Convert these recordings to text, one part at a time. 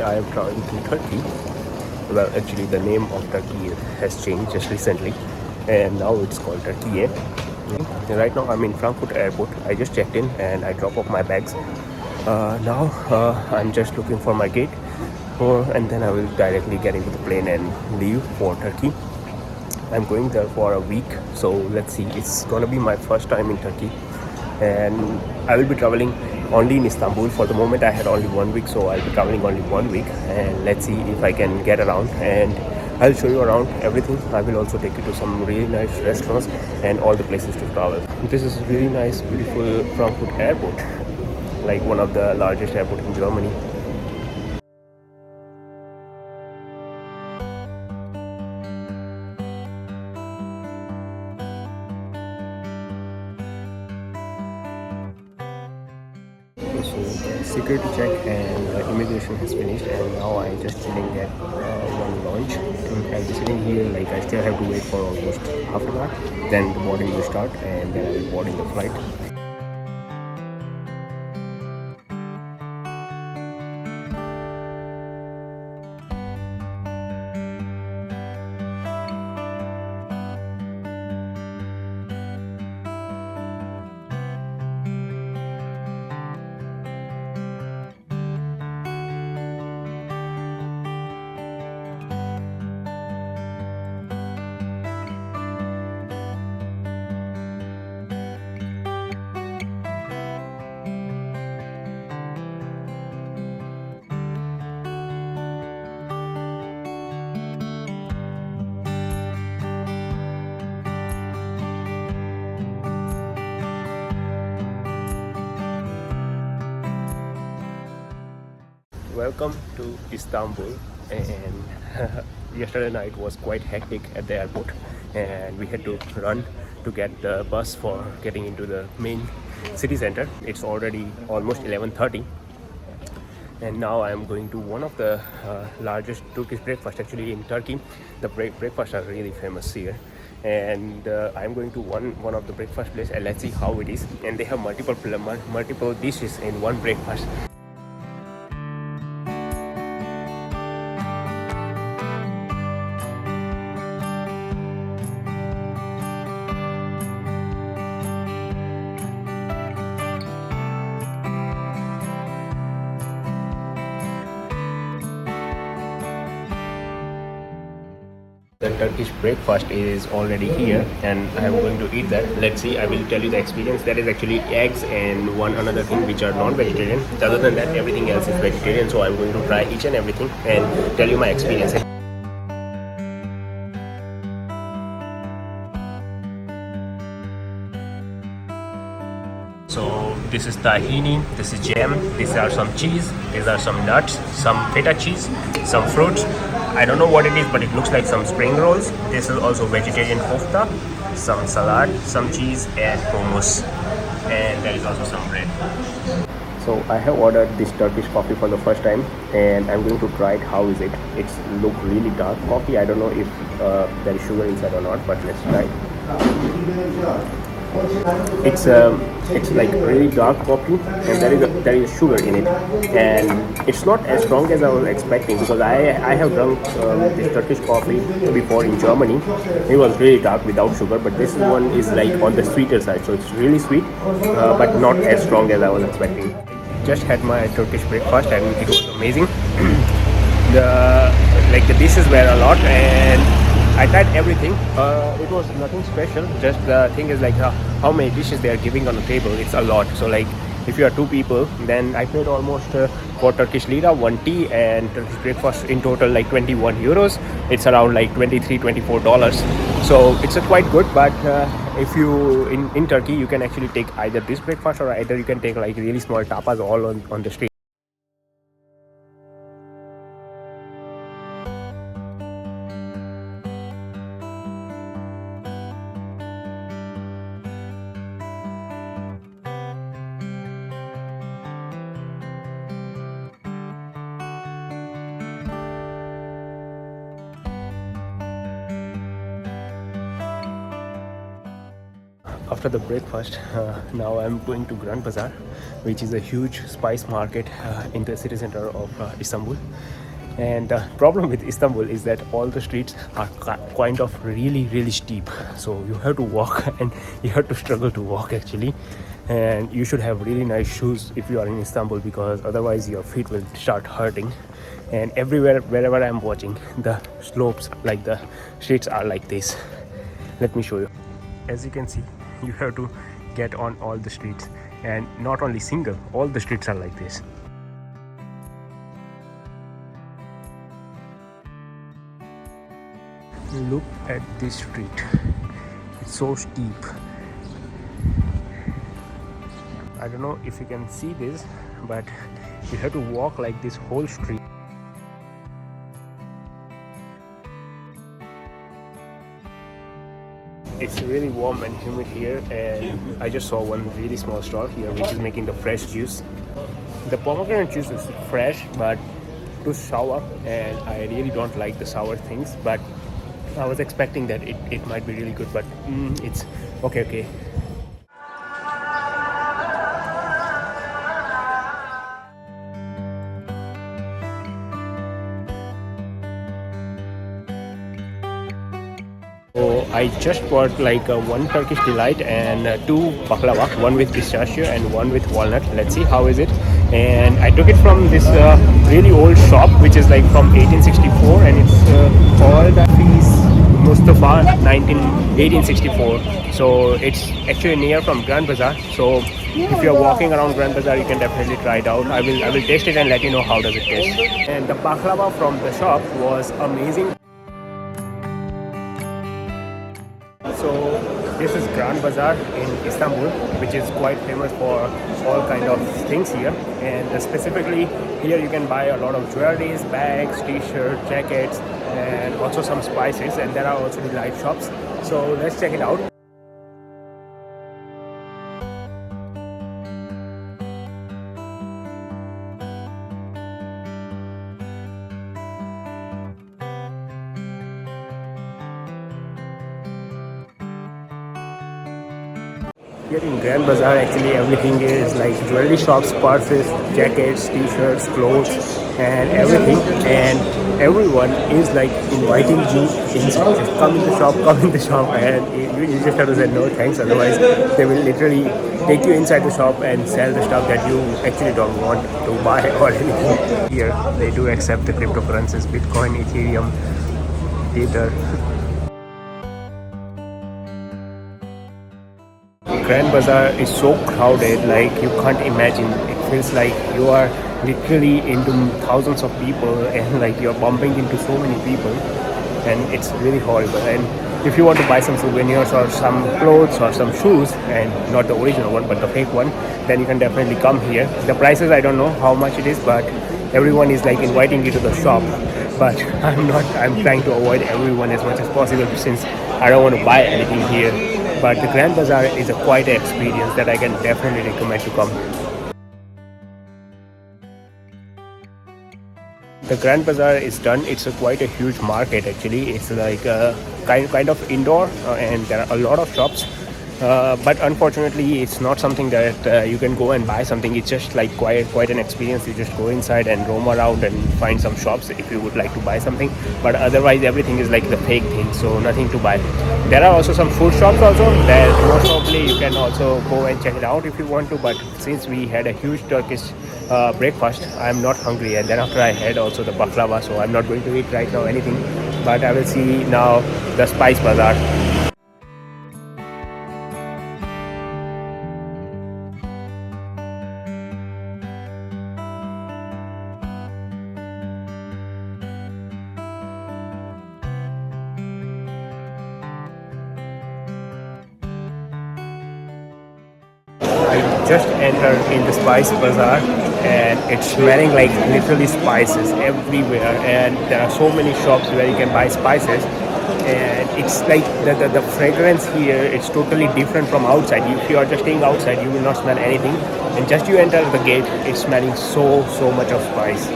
I am traveling to Turkey. Well, actually, the name of Turkey has changed just recently, and now it's called Turkey. Right now, I'm in Frankfurt Airport. I just checked in and I drop off my bags. Now, I'm just looking for my gate, and then I will directly get into the plane and leave for Turkey. I'm going there for a week, so let's see. It's gonna be my first time in Turkey, and I will be traveling only in Istanbul. For the moment, I had only 1 week, so I'll be traveling only 1 week, and let's see if I can get around, and I'll show you around everything. I will also take you to some really nice restaurants and all the places to travel. This is a really nice, beautiful Frankfurt airport, like one of the largest airport in Germany. So the security check and immigration has finished, and now I'm just chilling at one lounge. I'll be sitting here, like I still have to wait for almost half an hour. Then the boarding will start, and then I will board in the flight. Welcome to Istanbul, and yesterday night was quite hectic at the airport, and we had to run to get the bus for getting into the main city center. It's already almost 11:30, and now I am going to one of the largest Turkish breakfast actually in Turkey. The breakfasts are really famous here, and I'm going to one of the breakfast place, and let's see how it is. And they have multiple dishes in one breakfast. The Turkish breakfast is already here, and I'm going to eat that. Let's see, I will tell you the experience. That is actually eggs and one another thing which are non-vegetarian. Other than that, everything else is vegetarian, so I'm going to try each and everything and tell you my experience. So this is tahini, this is jam, these are some cheese, these are some nuts, some feta cheese, some fruits. I don't know what it is, but it looks like some spring rolls. This is also vegetarian kofta, some salad, some cheese, and hummus. And there is also some bread. So I have ordered this Turkish coffee for the first time, and I'm going to try it. How is it? It's look really dark coffee. I don't know if there is sugar inside or not, but let's try it. It's like really dark coffee, and there is sugar in it, and it's not as strong as I was expecting, because I have drunk this Turkish coffee before in Germany. It was really dark without sugar, but this one is like on the sweeter side, so it's really sweet, but not as strong as I was expecting. Just had my Turkish breakfast, and it was amazing. The dishes were a lot, and I tried everything. It was nothing special. Just the thing is like how many dishes they are giving on the table. It's a lot. So like if you are two people, then I paid almost for Turkish lira, one tea, and Turkish breakfast in total like 21 euros. It's around like $23-24. So it's quite good. But if you in Turkey, you can actually take either this breakfast, or either you can take like really small tapas all on the street. After the breakfast, now I'm going to Grand Bazaar, which is a huge spice market in the city center of Istanbul. And the problem with Istanbul is that all the streets are kind of really steep, so you have to walk and you have to struggle to walk actually. And you should have really nice shoes if you are in Istanbul, because otherwise your feet will start hurting. And everywhere, wherever I'm watching, the slopes, like the streets are like this. Let me show you. As you can see, you have to get on all the streets, and not only single, all the streets are like this. Look at this street, it's so steep. I don't know if you can see this, but you have to walk like this whole street. It's really warm and humid here, and I just saw one really small stall here which is making the fresh juice. The pomegranate juice is fresh but too sour, and I really don't like the sour things, but I was expecting that it might be really good, but it's okay. So I just bought like one Turkish delight and two baklava, one with pistachio and one with walnut. Let's see how is it. And I took it from this really old shop which is like from 1864, and it's called Mustafa 1864. So it's actually near from Grand Bazaar. So if you're walking around Grand Bazaar, you can definitely try it out. I will taste it and let you know how does it taste. And the baklava from the shop was amazing. So this is Grand Bazaar in Istanbul, which is quite famous for all kind of things here. And specifically here you can buy a lot of jewelries, bags, t-shirts, jackets, and also some spices. And there are also the light shops. So let's check it out. Here in Grand Bazaar, actually everything is like jewelry shops, purses, jackets, t-shirts, clothes, and everything. And everyone is like inviting you inside. Just come in the shop, and you just have to say no thanks. Otherwise, they will literally take you inside the shop and sell the stuff that you actually don't want to buy or anything. Here, they do accept the cryptocurrencies, Bitcoin, Ethereum, Ether. Grand Bazaar is so crowded, like you can't imagine. It feels like you are literally into thousands of people, and like you're bumping into so many people, and it's really horrible. And if you want to buy some souvenirs or some clothes or some shoes, and not the original one but the fake one, then you can definitely come here. The prices, I don't know how much it is, but everyone is like inviting you to the shop. But I'm trying to avoid everyone as much as possible, since I don't want to buy anything here. But the Grand Bazaar is quite an experience that I can definitely recommend to come. The Grand Bazaar is done. It's quite a huge market actually. It's like kind of indoor, and there are a lot of shops. But unfortunately, it's not something that you can go and buy something. It's just like quite an experience. You just go inside and roam around and find some shops if you would like to buy something. But otherwise, everything is like the fake thing, so nothing to buy. There are also some food shops also that most probably you can also go and check it out if you want to. But since we had a huge Turkish breakfast, I'm not hungry, and then after I had also the baklava, so I'm not going to eat right now anything. But I will see now the spice bazaar. Just entered in the spice bazaar, and it's smelling like literally spices everywhere, and there are so many shops where you can buy spices, and it's like the fragrance here, it's totally different from outside. If you are just staying outside, you will not smell anything, and just you enter the gate, it's smelling so much of spice.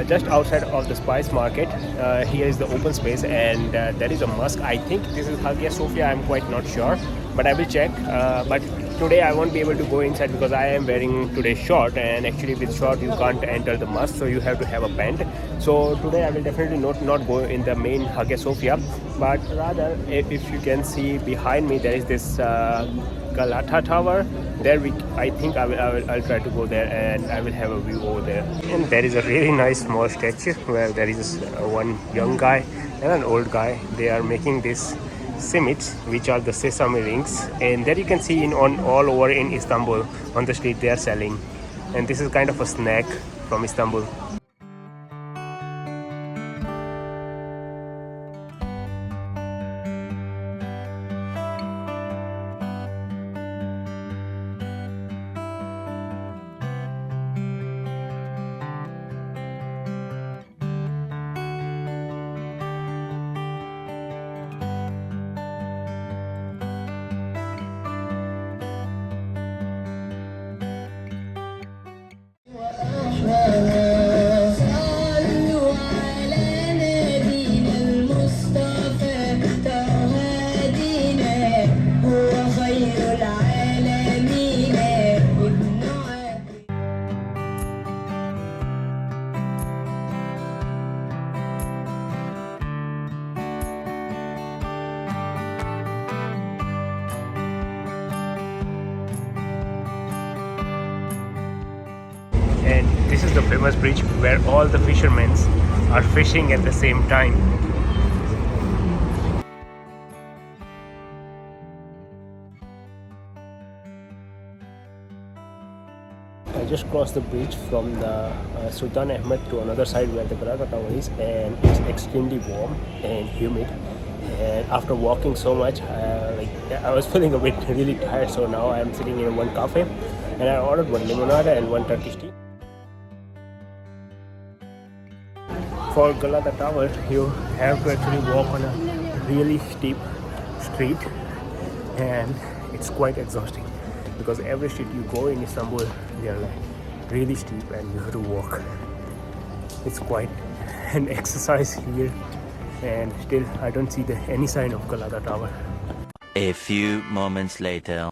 just outside of the spice market. Here is the open space, and there is a mosque. I think this is Hagia Sophia. I'm quite not sure, but I will check. But today I won't be able to go inside because I am wearing today short, and actually with short you can't enter the mosque, so you have to have a pant. So today I will definitely not go in the main Hagia Sophia, but rather if you can see behind me, there is this Galata Tower. There I think I'll try to go there, and I will have a view over there. And there is a really nice small statue where there is one young guy and an old guy. They are making this simits, which are the sesame rings, and there you can see on all over in Istanbul on the street they are selling, and this is kind of a snack from Istanbul. And this is the famous bridge where all the fishermen are fishing at the same time. I just crossed the bridge from the Sultan Ahmed to another side where the Galata Tower is, and it's extremely warm and humid. And after walking so much, I was feeling a bit really tired, so now I am sitting in one cafe, and I ordered one limonada and one Turkish tea. For Galata Tower, you have to actually walk on a really steep street, and it's quite exhausting because every street you go in Istanbul, they are like really steep and you have to walk. It's quite an exercise here, and still I don't see any sign of Galata Tower. A few moments later.